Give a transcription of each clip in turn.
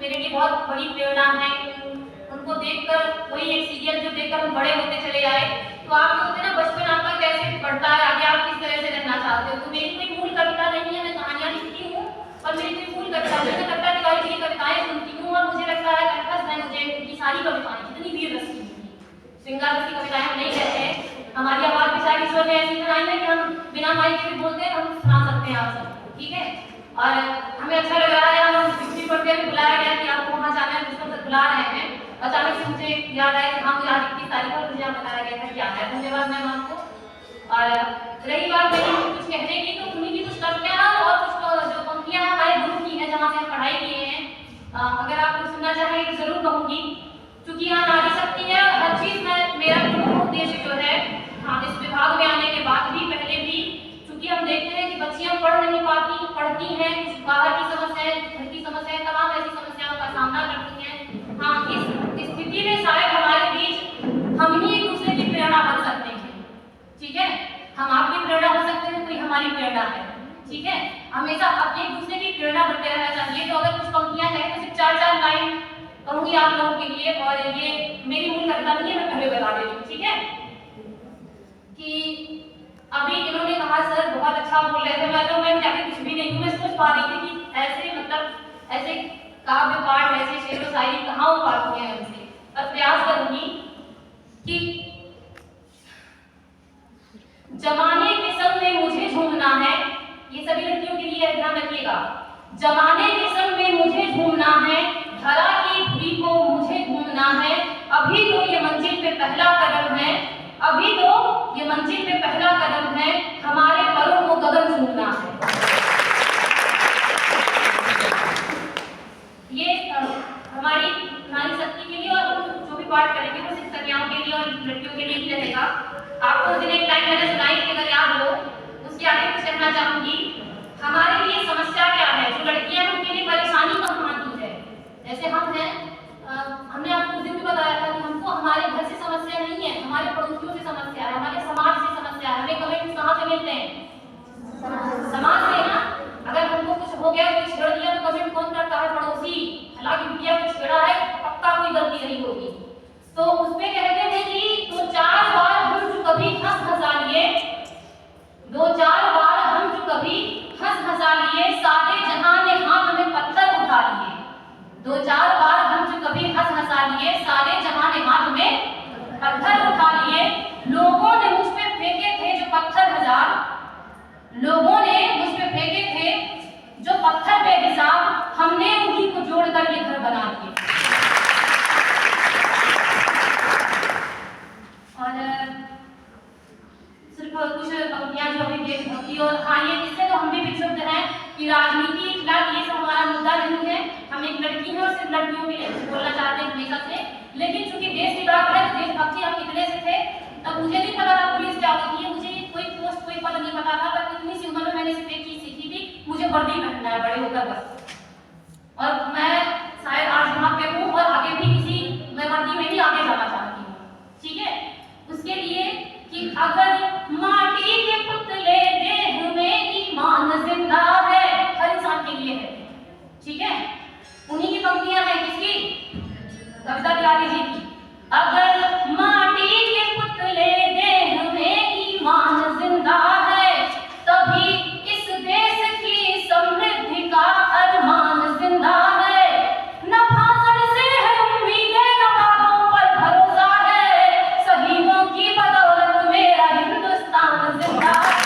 मेरे लिए बहुत बड़ी प्रेरणा है। उनको देखकर वही एक सीरियल जो देखकर हम बड़े होते चले आए। तो आप होते ना बचपन आपका कैसे बढ़ता है, आगे आप किस तरह से रहना चाहते हो। तो मेरी कोई मूल कविता नहीं है, मैं कहानियां लिखती हूँ और मेरी कोई मूल कविता नहीं है। कविता तिवारी की कविताएं सुनती हूँ और मुझे लगता है कंठस्थ है मुझे उनकी सारी कविताएं, जितनी वीर रस की श्रृंगार रस की कविताएं हम नहीं कहते हैं। हमारी आवाज भी शायद ईश्वर ने ऐसी बनाई है कि हम बिना माइक के भी बोलते हैं, हम सुना सकते हैं आप सबको, ठीक है। और हमें अच्छा लग रहा है, हम पिछली पढ़ते हुए बुलाया गया कि आपको वहाँ जाना है, पुस्तक से बुला रहे हैं। अचानक से मुझे याद आया कि हाँ मुझे आज 21 तारीख को मुझे यहाँ बताया गया था क्या है। धन्यवाद मैम आपको। और रही बात मेरी कुछ कहने की, तो उन्हीं की कुछ कविताएं और कुछ जो पंक्तियां हमारे गुरु की है जहाँ से हम पढ़ाई किए हैं, अगर आप कुछ सुनना चाहें तो जरूर कहूँगी। क्योंकि यहाँ नारी शक्ति है, हर चीज में मेरा प्रमुख उद्देश्य जो है, हाँ इस विभाग में आने के बाद भी पहले भी, क्योंकि हम देखते हैं कि बच्चियां पढ़ नहीं पाती, पढ़ती हैं कुछ बाहर की समस्याएं, घर की समस्याएं, तमाम ऐसी समस्याओं का सामना करती हैं। हाँ इस स्थिति में शायद हमारे बीच हम ही एक दूसरे की प्रेरणा बन सकते हैं, ठीक है। हम आपकी प्रेरणा हो सकते हैं, कोई हमारी प्रेरणा है, ठीक है। हमेशा अपने एक दूसरे की प्रेरणा बनते रहना चाहिए। तो अगर कुछ पंक्तियां हैं तो सिर्फ 4-4 लाइन कहूंगी आप लोगों के लिए, और ये मेरी मूल कविता नहीं है, मैं पहले बता देती हूँ, ठीक है। कि अभी इन्होंने कहा सर बहुत अच्छा बोल रहे थे, मैं जाके कुछ भी नहीं हूँ। मैं सोच पा रही थी कि ऐसे मतलब ऐसे काव्य पाठ, ऐसे शेर व शायरी कहाँ हो पाती है हमसे, पर प्रयास करूंगी कि जमाने के संग में मुझे झूमना है। ये सभी लड़कियों के लिए ध्यान रखिएगा। जमाने के संग में मुझे झूमना है, धरा की धुरी को मुझे घूमना है। अभी तो ये मंजिल पे पहला कदम है, अभी तो ये मंजिल पे पहला कदम है, हमारे परों को गगन छूना है। ये हमारी नारी शक्ति के लिए, और हम जो भी पाठ करेंगे वो सिर्फ कन्याओं के लिए और लड़कियों के लिए ही रहेगा। आपको उस दिन एक लाइन मैंने सुनाई थी, अगर याद हो, उसके आगे कुछ कहना चाहूंगी। हमारे लिए समस्या क्या है, जो लड़कियां हैं उनके लिए परेशानी कहाँ आती है। जैसे हम हैं, हमने आपको उस दिन भी बताया था कि हमको हमारे घर से समस्या नहीं है, हमारे पड़ोसियों से समस्या है, हमारे समाज से समस्या है। हमें कमेंट्स कहाँ से मिलते हैं, समाज से ना। अगर हमको कुछ हो गया, कोई छेड़ दिया तो कमेंट कौन करता है, पड़ोसी। हालांकि बिटिया कुछ छेड़ा है, पक्का कोई गलती नहीं होगी। तो उसमें कहते हैं कि 2-4 बार हम जो कभी हंसा लिए, 2-4 बार हम जो कभी हंसा लिए, सारे जहां ने हाथ में पत्थर उठा लिए। 2-4 बार हम जो कभी हंसा लिए, सारे जहां ने हाथ में पत्थर उठा लिए। लोगों ने मुझ पे फेंके थे जो पत्थर हजार, लोगों ने मुझ पे फेंके थे जो पत्थर बेहिसाब, हमने उन्हीं को जोड़कर ये घर बना दिए। और सिर्फ कुछ पंक्तियां जो अभी देशभक्ति, और हाँ ये इससे तो हम भी विक्षुब्ध हैं कि राजनीति फिलहाल ये सब हमारा मुद्दा नहीं है। हम एक लड़की हैं और सिर्फ लड़कियों के लिए बोलना चाहते हैं हमेशा से। लेकिन चूंकि देश की बात है, देशभक्ति हम कितने से थे, तब मुझे नहीं पता था पुलिस क्या होती है, मुझे कोई पोस्ट कोई पद नहीं पता था। पर इतनी सी उम्र में मैंने सिर्फ एक चीज सीखी थी, मुझे वर्दी पहनना है बड़े होकर बस। और मैं शायद आज वहां पे हूँ और आगे भी मैं वर्दी में ही आगे जाना चाहती हूँ, ठीक है। उसके लिए कि अगर माटी के पुतले देह में ईमान जिंदा है, हर इंसान के लिए है, ठीक है। उन्हीं की पंक्तियां हैं, किसकी, कविता तिवारी जी की। अगर माटी के पुतले देह में ईमान जिंदा है, तभी इस देश की समृद्धि का अरमान जिंदा है। न भाषण से है उम्मीदें, न बातों पर भरोसा है, शहीदों की बदौलत मेरा हिंदुस्तान जिंदा है।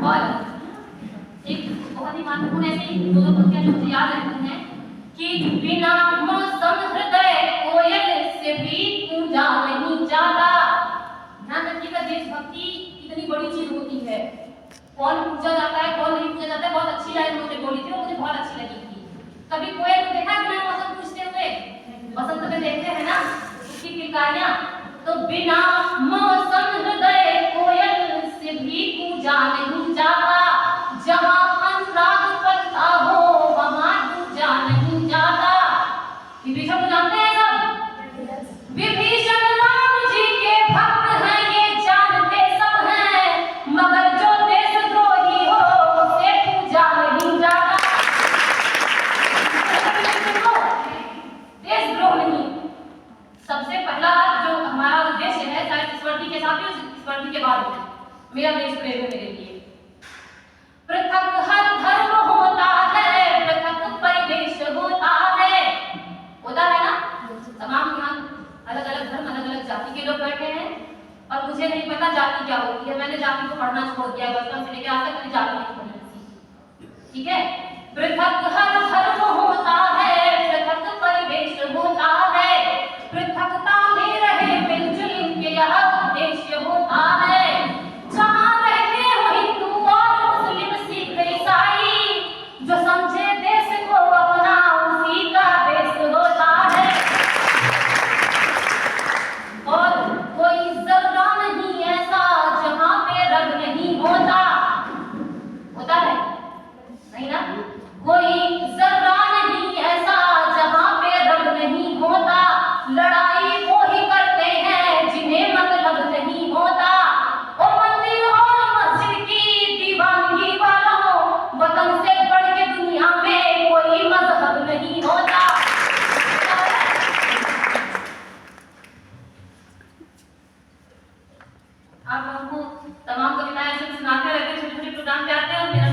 और एक बहुत ही महत्वपूर्ण ऐसी 2 पंक्तियां जो मुझे याद रहती हैं कि बिना मौसम हृदय कोयल से भी पूजा नहीं जाता। ध्यान रखिएगा, देशभक्ति कितनी बड़ी चीज होती है। कौन पूजा जाता है, कौन नहीं पूजा जाता है। बहुत अच्छी लाइन उन्होंने बोली थी और मुझे बहुत अच्छी लगी थी। कभी कोयल को देखा बिना मौसम पूछते हुए, बसंत में देखते हैं ना उसकी किलकारियां, तो बिना मौसम हृदय कोयल से भी पूजा नहीं जाता। जहां अनुराग करता हो वहां दूजा नहीं जाता। विभीषण को जानते हैं सब, विभीषण राम जी के भक्त हैं, ये जानते सब हैं, मगर जो देशद्रोही हो उसे पूजा नहीं जाता। मेरा देश प्रेम है मेरे लिए। पृथक हर धर्म होता है, पृथक परिवेश होता है ना। तमाम यहाँ अलग अलग धर्म अलग अलग जाति के लोग बैठे हैं और मुझे नहीं पता जाति क्या होती है। मैंने जाति को पढ़ना छोड़ दिया, बचपन से लेकर आज तक मैंने जाति नहीं पढ़ी। ठीक है, पृथक हर धर्म होता है, पृथक परिवेश होता है, पृथकता में रहे मिलजुल इनके यह उद्देश्य होता है। जहाँ रहते हो हिंदू और मुस्लिम सिख ईसाई, जो समझे देश को अपना उसी का देश होता है। और कोई जर्रा नहीं ऐसा जहाँ पे रंग नहीं होता है, नहीं ना। कोई जर्रा नहीं ऐसा जहाँ पे रंग नहीं होता। लड़ाई वो ही करते हैं जिन्हें मतलब नहीं होता। ओ मंदिर और मस्जिद की दीवानगी वालों, वतन से बढ़ के दुनिया में कोई मजहब नहीं होता। आप हमको तमाम कविताएं सुनाते रहते हैं, छोटे छोटे प्रोग्राम पे आते हैं और मेरा